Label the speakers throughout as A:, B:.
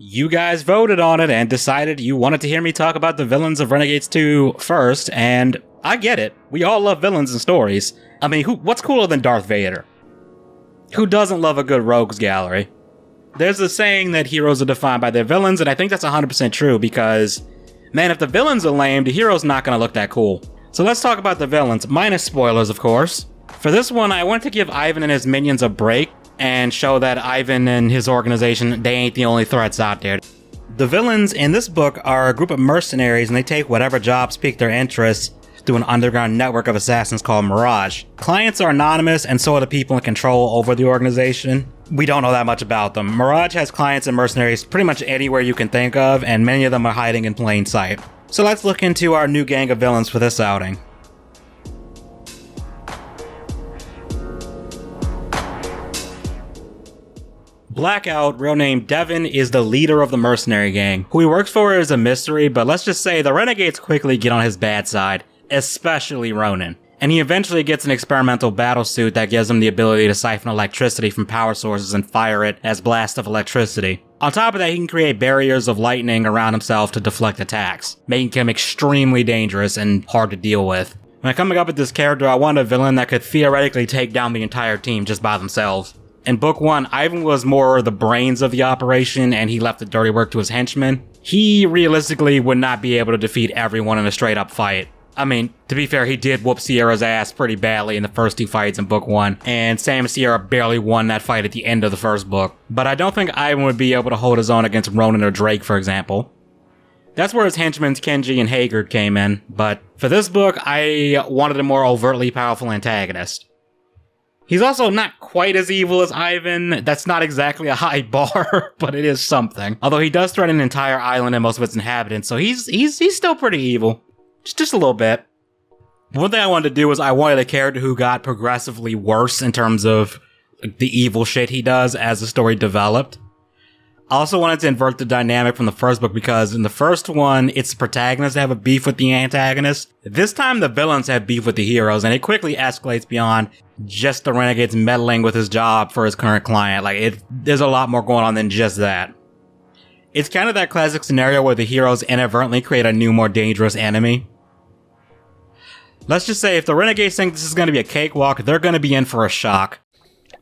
A: You guys voted on it and decided you wanted to hear me talk about the villains of Renegades 2 first, and I get it. We all love villains and stories. I mean, what's cooler than Darth Vader? Who doesn't love a good rogues gallery? There's a saying that heroes are defined by their villains, and I think that's 100% true because, man, if the villains are lame, the hero's not gonna look that cool. So let's talk about the villains, minus spoilers, of course. For this one, I want to give Ivan and his minions a break and show that Ivan and his organization, they ain't the only threats out there. The villains in this book are a group of mercenaries, and they take whatever jobs pique their interest through an underground network of assassins called Mirage. Clients are anonymous, and so are the people in control over the organization. We don't know that much about them. Mirage has clients and mercenaries pretty much anywhere you can think of, and many of them are hiding in plain sight. So let's look into our new gang of villains for this outing. Blackout, real name Devin, is the leader of the mercenary gang. Who he works for is a mystery, but let's just say the Renegades quickly get on his bad side, especially Ronan. And he eventually gets an experimental battlesuit that gives him the ability to siphon electricity from power sources and fire it as blasts of electricity. On top of that, he can create barriers of lightning around himself to deflect attacks, making him extremely dangerous and hard to deal with. When coming up with this character, I wanted a villain that could theoretically take down the entire team just by themselves. In book 1, Ivan was more the brains of the operation and he left the dirty work to his henchmen. He realistically would not be able to defeat everyone in a straight up fight. I mean, to be fair, he did whoop Sierra's ass pretty badly in the first 2 fights in book 1, and Sam and Sierra barely won that fight at the end of the first book. But I don't think Ivan would be able to hold his own against Ronan or Drake, for example. That's where his henchmen Kenji and Haggard came in, but for this book, I wanted a more overtly powerful antagonist. He's also not quite as evil as Ivan. That's not exactly a high bar, but it is something. Although he does threaten an entire island and most of its inhabitants, so he's still pretty evil. Just a little bit. One thing I wanted to do was I wanted a character who got progressively worse in terms of the evil shit he does as the story developed. I also wanted to invert the dynamic from the first book because in the first one, it's the protagonist that have a beef with the antagonist. This time, the villains have beef with the heroes, and it quickly escalates beyond just the Renegades meddling with his job for his current client. There's a lot more going on than just that. It's kind of that classic scenario where the heroes inadvertently create a new, more dangerous enemy. Let's just say if the Renegades think this is going to be a cakewalk, they're going to be in for a shock.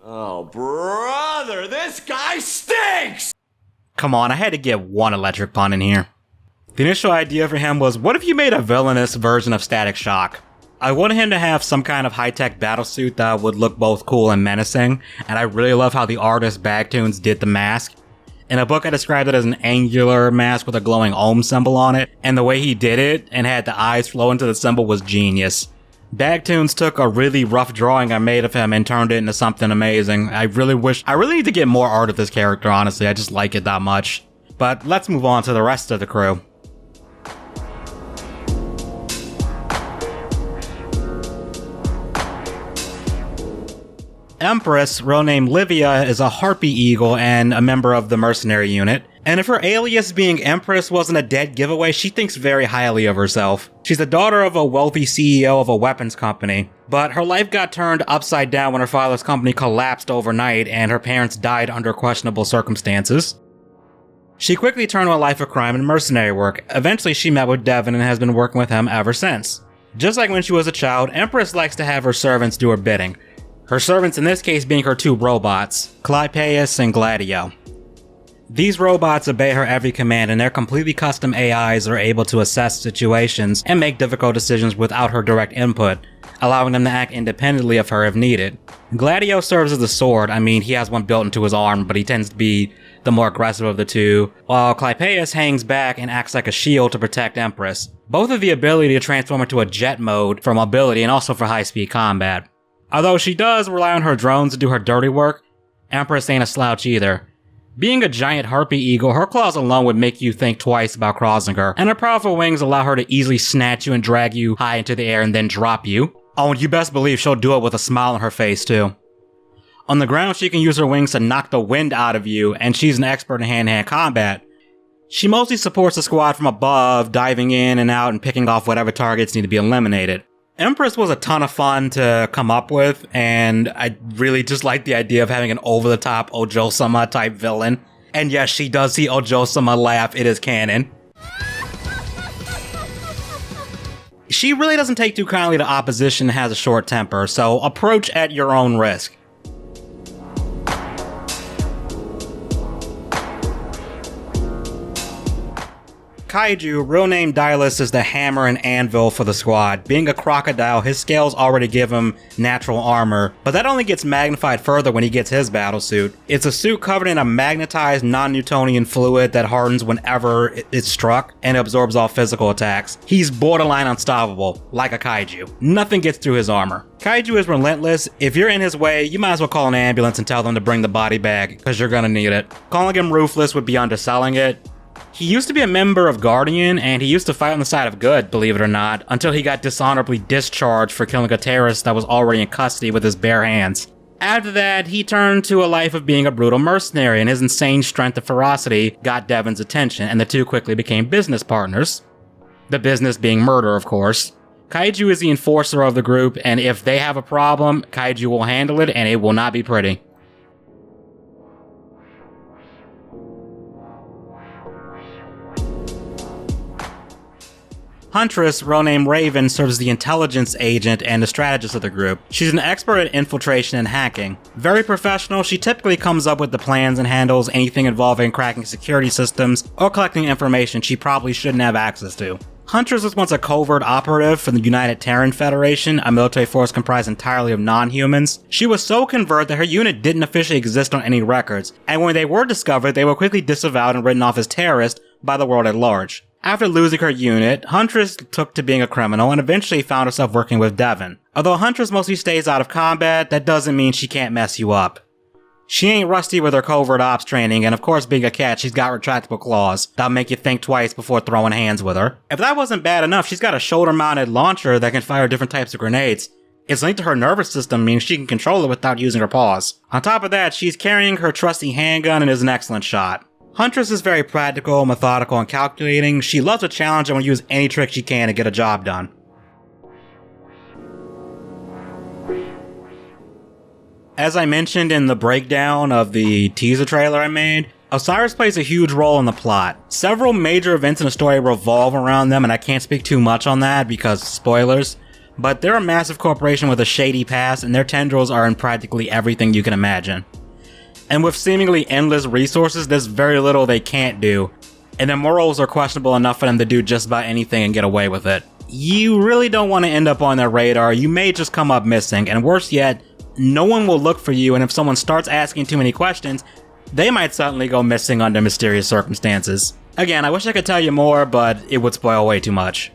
B: Oh, brother, this guy stinks!
A: Come on, I had to get one electric pun in here. The initial idea for him was, what if you made a villainous version of Static Shock? I wanted him to have some kind of high-tech battlesuit that would look both cool and menacing, and I really love how the artist Bagtoons did the mask. In a book, I described it as an angular mask with a glowing Ohm symbol on it, and the way he did it and had the eyes flow into the symbol was genius. Bagtoons took a really rough drawing I made of him and turned it into something amazing. I really need to get more art of this character, honestly. I just like it that much. But let's move on to the rest of the crew. Empress, real name Livia, is a harpy eagle and a member of the mercenary unit. And if her alias being Empress wasn't a dead giveaway, she thinks very highly of herself. She's the daughter of a wealthy CEO of a weapons company, but her life got turned upside down when her father's company collapsed overnight and her parents died under questionable circumstances. She quickly turned to a life of crime and mercenary work. Eventually she met with Devin and has been working with him ever since. Just like when she was a child, Empress likes to have her servants do her bidding. Her servants in this case being her 2 robots, Clypeus and Gladio. These robots obey her every command and their completely custom AIs are able to assess situations and make difficult decisions without her direct input, allowing them to act independently of her if needed. Gladio serves as a sword. I mean, he has one built into his arm, but he tends to be the more aggressive of the 2, while Clypeus hangs back and acts like a shield to protect Empress. Both have the ability to transform into a jet mode for mobility and also for high-speed combat. Although she does rely on her drones to do her dirty work, Empress ain't a slouch either. Being a giant harpy eagle, her claws alone would make you think twice about crossing her, and her powerful wings allow her to easily snatch you and drag you high into the air and then drop you. Oh, and you best believe she'll do it with a smile on her face too. On the ground, she can use her wings to knock the wind out of you, and she's an expert in hand-to-hand combat. She mostly supports the squad from above, diving in and out and picking off whatever targets need to be eliminated. Empress was a ton of fun to come up with, and I really just like the idea of having an over-the-top Ojo-sama type villain. And yes, she does see Ojo-sama laugh, it is canon. She really doesn't take too kindly to opposition and has a short temper, so approach at your own risk. Kaiju, real name Dylus, is the hammer and anvil for the squad. Being a crocodile, his scales already give him natural armor, but that only gets magnified further when he gets his battle suit. It's a suit covered in a magnetized non-Newtonian fluid that hardens whenever it's struck and absorbs all physical attacks. He's borderline unstoppable, like a kaiju. Nothing gets through his armor. Kaiju is relentless. If you're in his way, you might as well call an ambulance and tell them to bring the body back, because you're gonna need it. Calling him ruthless would be underselling it. He used to be a member of Guardian, and he used to fight on the side of good, believe it or not, until he got dishonorably discharged for killing a terrorist that was already in custody with his bare hands. After that, he turned to a life of being a brutal mercenary, and his insane strength and ferocity got Devin's attention, and the two quickly became business partners. The business being murder, of course. Kaiju is the enforcer of the group, and if they have a problem, Kaiju will handle it, and it will not be pretty. Huntress, real name Raven, serves as the intelligence agent and the strategist of the group. She's an expert at infiltration and hacking. Very professional, she typically comes up with the plans and handles anything involving cracking security systems or collecting information she probably shouldn't have access to. Huntress was once a covert operative for the United Terran Federation, a military force comprised entirely of non-humans. She was so covert that her unit didn't officially exist on any records, and when they were discovered, they were quickly disavowed and written off as terrorists by the world at large. After losing her unit, Huntress took to being a criminal and eventually found herself working with Devin. Although Huntress mostly stays out of combat, that doesn't mean she can't mess you up. She ain't rusty with her covert ops training, and of course being a cat, she's got retractable claws that'll make you think twice before throwing hands with her. If that wasn't bad enough, she's got a shoulder-mounted launcher that can fire different types of grenades. It's linked to her nervous system, meaning she can control it without using her paws. On top of that, she's carrying her trusty handgun and is an excellent shot. Huntress is very practical, methodical, and calculating. She loves a challenge and will use any trick she can to get a job done. As I mentioned in the breakdown of the teaser trailer I made, Osiris plays a huge role in the plot. Several major events in the story revolve around them, and I can't speak too much on that because spoilers, but they're a massive corporation with a shady past, and their tendrils are in practically everything you can imagine. And with seemingly endless resources, there's very little they can't do, and their morals are questionable enough for them to do just about anything and get away with it. You really don't want to end up on their radar, you may just come up missing, and worse yet, no one will look for you, and if someone starts asking too many questions, they might suddenly go missing under mysterious circumstances. Again, I wish I could tell you more, but it would spoil way too much.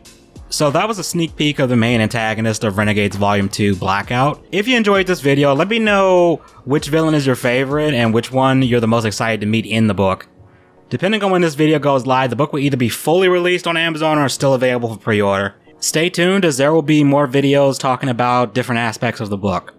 A: So that was a sneak peek of the main antagonist of Renegades Volume 2, Blackout. If you enjoyed this video, let me know which villain is your favorite and which one you're the most excited to meet in the book. Depending on when this video goes live, the book will either be fully released on Amazon or still available for pre-order. Stay tuned as there will be more videos talking about different aspects of the book.